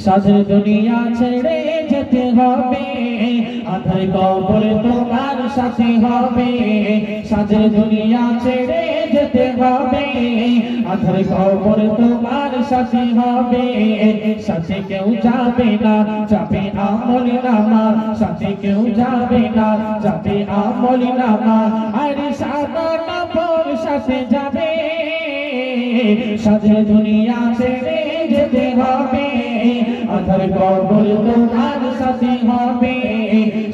সাজের দুনিয়া ছেড়ে যেতে হবে, আধার কবর তোমার সাথে হবে। সাজের দুনিয়া ছেড়ে যেতে হবে, আধার কবর তোমার সাথে হবে। সাথে কেউ যাবে না, যাবে আমল নামা। সাথে কেউ যাবে না, যাবে আমল নামা। আর সাদা কাপড় সাথে যাবে। সাজের দুনিয়া ছেড়ে যেতে হবে, আধার কবর তোমার সাথে হবে।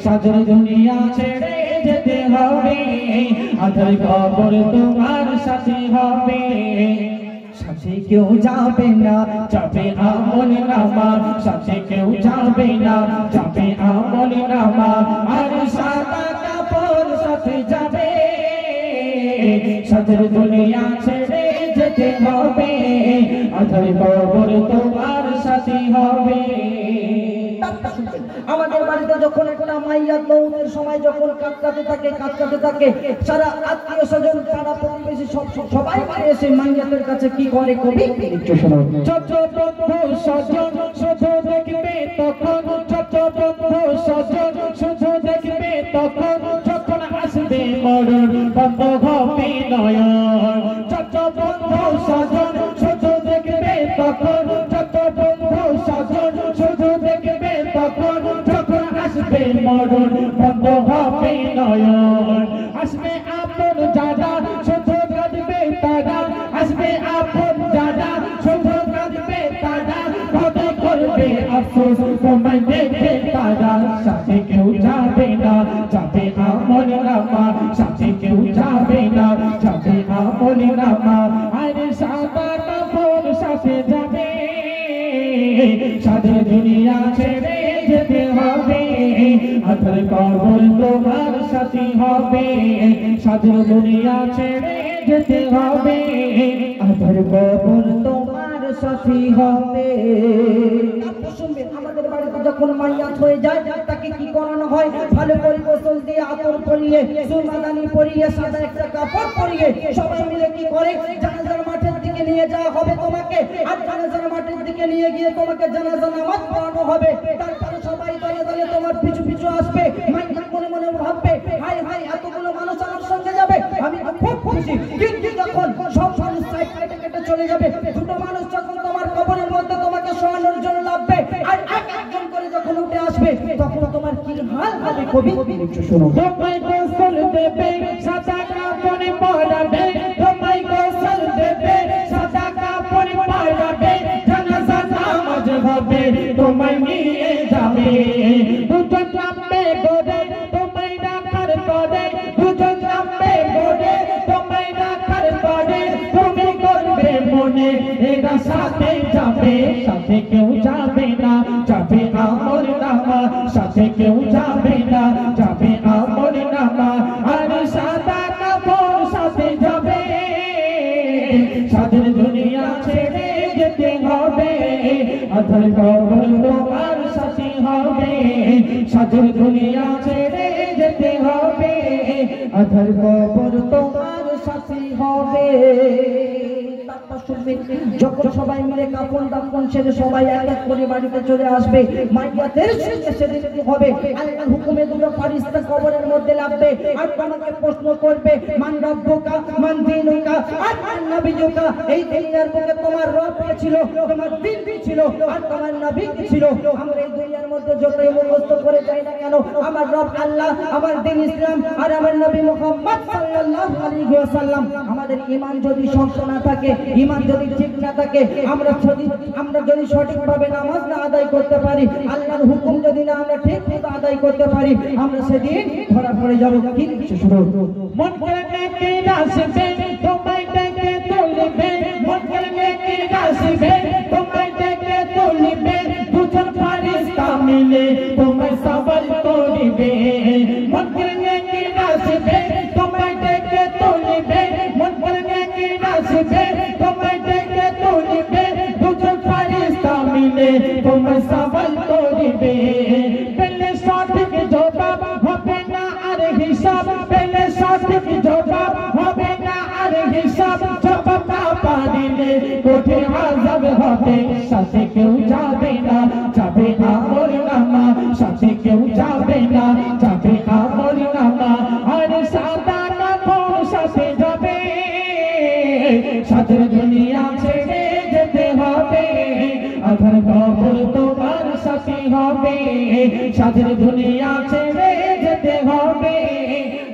সাজের দুনিয়া ছেড়ে যেতে হবে, আধার কবর তোমার সাথে হবে। সাথে কেউ যাবে না, যাবে আমল নামা। সাথে কেউ যাবে না, যাবে আমল নামা। আর সাদা কাপড় সাথে যাবে। সাজের দুনিয়া ছেড়ে যেতে হবে, আধার কবর তোমার সাথে হবে। আমাদের বাড়িতে যখন একটা মাইয়াত মৌতের সময় যখন কাঁদতে থাকে সারা আত্মীয় স্বজন পাড়া প্রতিবেশী সবাই এসে মাইয়াতের কাছে কি করে কবি একটু শোনো। ছোট বন্ধু স্বজন শুধু দেখবে তখন, ছোট বন্ধু স্বজন শুধু দেখবে তখন, যখন আসবে মরণ বন্ধ হবে নয়ন। ছোট বন্ধু স্বজন শুধু দেখবে তখন, ছোট বন্ধু স্বজন শুধু দেখবে তখন, যখন আসবে মরণ বন্ধ হবে নয়ন। আসবে আপন যারা শুধু কাঁদবে তারা, আসবে আপন যারা শুধু কাঁদবে তারা, কবে করবে আফসোস তোমায় দেখে তারা। সাথে কেউ যাবে না, যাবে আমল নামা। সাথে কেউ যাবে না, যাবে আমল নামা। আরে সাদা কাপড় সাথে যাবে। সাজের দুনিয়া ছেড়ে যেতে হবে, আধার কবর তোমার সাথে হবে। সাজের দুনিয়া ছেড়ে যেতে হবে, আধার কবর তোমার সাথে হবে। আমাদের বাড়িতে যখন মাইয়াত হয়ে যায় তাকে কি করানো হয়? ভালো করে গোসল দিয়ে আতর পরিয়ে সুরমাদানি পরিয়ে সাদা একটা কাপড় পরিয়ে সবাই মিলে কি করে জানাজার মাঠের দিকে নিয়ে যাওয়া হবে তোমাকে। আর জানাজার মাঠের দিকে নিয়ে গিয়ে তোমাকে জানাজা নামাজ পড়ানো হবে। তারপরে সবাই দলে দলে তোমার পিছু পিছু আসবে। মাইয়াত মনে মনে ভাববে, হাই হাই এতগুলো মানুষ আমার সঙ্গে যাবে, আমি খুব খুশি। কিন্তু যখন সব মানুষ সাইড কেটে কেটে চলে যাবে, দুটো মানুষ যখন তোমার কবরের মধ্যে তোমাকে শোয়ানোর জন্য লাগবে, আর একজন করে যখন উঠে আসবে, তখন তোমার কি হাল হবে কবি একটু শোনো। তোমায় গোসল দেবে, সাদা কাপড় পরাবে। তোমায় গোসল দেবে, সাদা কাপড় পরাবে। জানাজা নামাজ হবে, তোমায় নিয়ে যাবে। দুজন নামবে গোরে, তোমায় রাখার পরে। দুজন নামবে গোরে, তোমায় রাখার পরে। তুমি করবে মনে এরা সাথে যাবে। সাথে কেউ যাবে না, যাবে আমল নামা। সাথে কেউ যাবে না, যাবে আমল নামা। আর সাদা কাপড় সাথে যাবে। সাজের দুনিয়া ছেড়ে যেতে হবে, আধার কবর তোমার সাথে হবে। সাজের দুনিয়া ছেড়ে যেতে হবে, আধার কবর তোমার সাথে হবে। যখন সবাই মিলে কাপড় দাপন ছেড়ে সবাই এক এক করে বাড়িতে চলে আসবে, মাইয়াতের সঙ্গে সেদিন কি হবে? আল্লাহর হুকুমে দুটো ফারিস্তা কবরের মধ্যে লাগবে আর তোমাকে প্রশ্ন করবে, মান রব্বুকা মান দীনুকা আর মান নবিয়ুকা। এই দুনিয়ার মধ্যে তোমার রব কে ছিল, তোমার দ্বীন কি ছিল, আর তোমার নবী কি ছিল? আমরা এই দুনিয়ার মধ্যে যতই মুখস্থ করে যাই না কেন, আমার রব আল্লাহ, আমার দ্বীন ইসলাম, আর আমার নবী মুহাম্মদ সাল্লাল্লাহু আলাইহি ওয়াসাল্লাম। আমাদের ঈমান যদি শক্ত না থাকে, ঈমান যদি ঠিক না থাকে, আমরা যদি সঠিকভাবে নামাজ না আদায় করতে পারি, আল্লাহর হুকুম যদি না আমরা ঠিক মতো আদায় করতে পারি, আমরা সেদিন ধরা পড়ে যাব। কি শুরু মন করে কে আসবে, তোমায় ডেকে তুলবে। মন করে কে আসবে, তোমায় ডেকে তুলবে। দুজন ফারিস্তা মিলে তোমায় সওয়াল করিবে। মন করে কে আসবে, তোমায় ডেকে তুলবে। মন করে কে আসবে, তোমায় ডেকে তুলবে। দুজন ফারিস্তা মিলে তোমায় সওয়াল করিবে। পেলে সঠিক জবাব হবে না আর হিসাব। পেলে সঠিক জবাব হবে না আর হিসাব। জবাব না পারিলে কঠিন আযাব হবে সাথে কেউ যাবে না যাবে আমল নামা সাথে কেউ যাবে না যাবে আমল নামা আর সাদা কাপড় সাথে যাবে সাথে দুনিয়া ছেড়ে যেতে হবে আধার কবর তোমার সাথে হবে সাথে দুনিয়া ছেড়ে যেতে হবে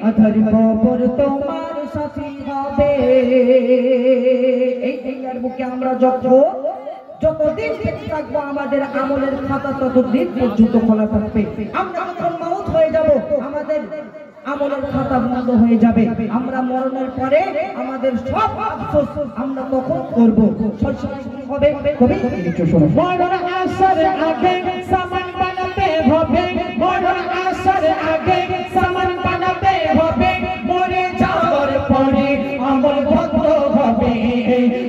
আধার কবর তোমার সাথী হবে। এই দুনিয়ার বুকে আমরা যতদিন বেঁচে থাকবো আমাদের আমলের খাতা ততদিন পর্যন্ত খোলা থাকবে। আমরা যখন মাউত হয়ে যাব আমাদের আমলের খাতা বন্ধ হয়ে যাবে। আমরা মরণের পরে আমাদের সব আফসোস আমরা তখন করব। সবসময় কি হবে? কবি কিছু শোনো। মরণ আসার আগে সামান বানাতে হবে মরণ আসার আগে সামান বানাতে হবে মরে যাওয়ার পরে আমল বন্ধ হবে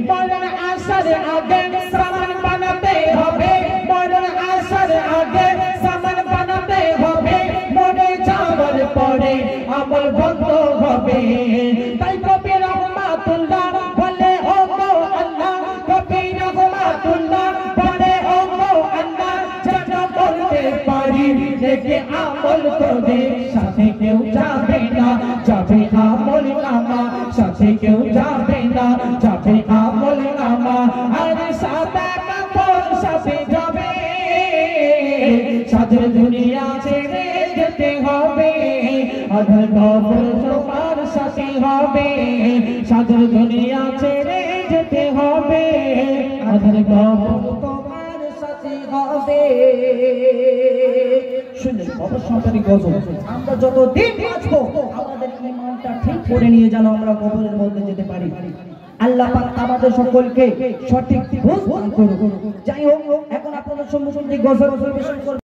মরণ আসার আগে সামান বানাতে হবে মরণ আসার আগে সামান বানাতে হবে মরে যাওয়ার পরে আমল বন্ধ হবে তাই কবি রহমাতুল্লাহ বলে ও গো আল্লাহ কবি রহমাতুল্লাহ বলে ও গো আল্লাহ যেন বলতে পারি দেখে আমল তোদের সাথে কেউ যাবে না যাবে আমল নামা সাথে কেউ যাবে না যাবে আমল নামা আর সাদা কাপড় সাথে যাবে সাথে দুনিয়া ছেড়ে যেতে হবে আধার কবর তোমার সাথে হবে সাথে দুনিয়া ছেড়ে যেতে হবে আধার কবর তোমার সাথে হবে। শুনলেন কবর সম্পর্কে গজল। আমরা যতদিন বাঁচবো আমাদের ঈমানটা ঠিক করে নিয়ে যেন আমরা কবরের মধ্যে যেতে পারি। আল্লাহ পাক আমাদের সকলকে সঠিক বুঝ দান করুন। যাই হোক, এখন আপনাদের সম্মুখে যে গজল পরিবেশন করব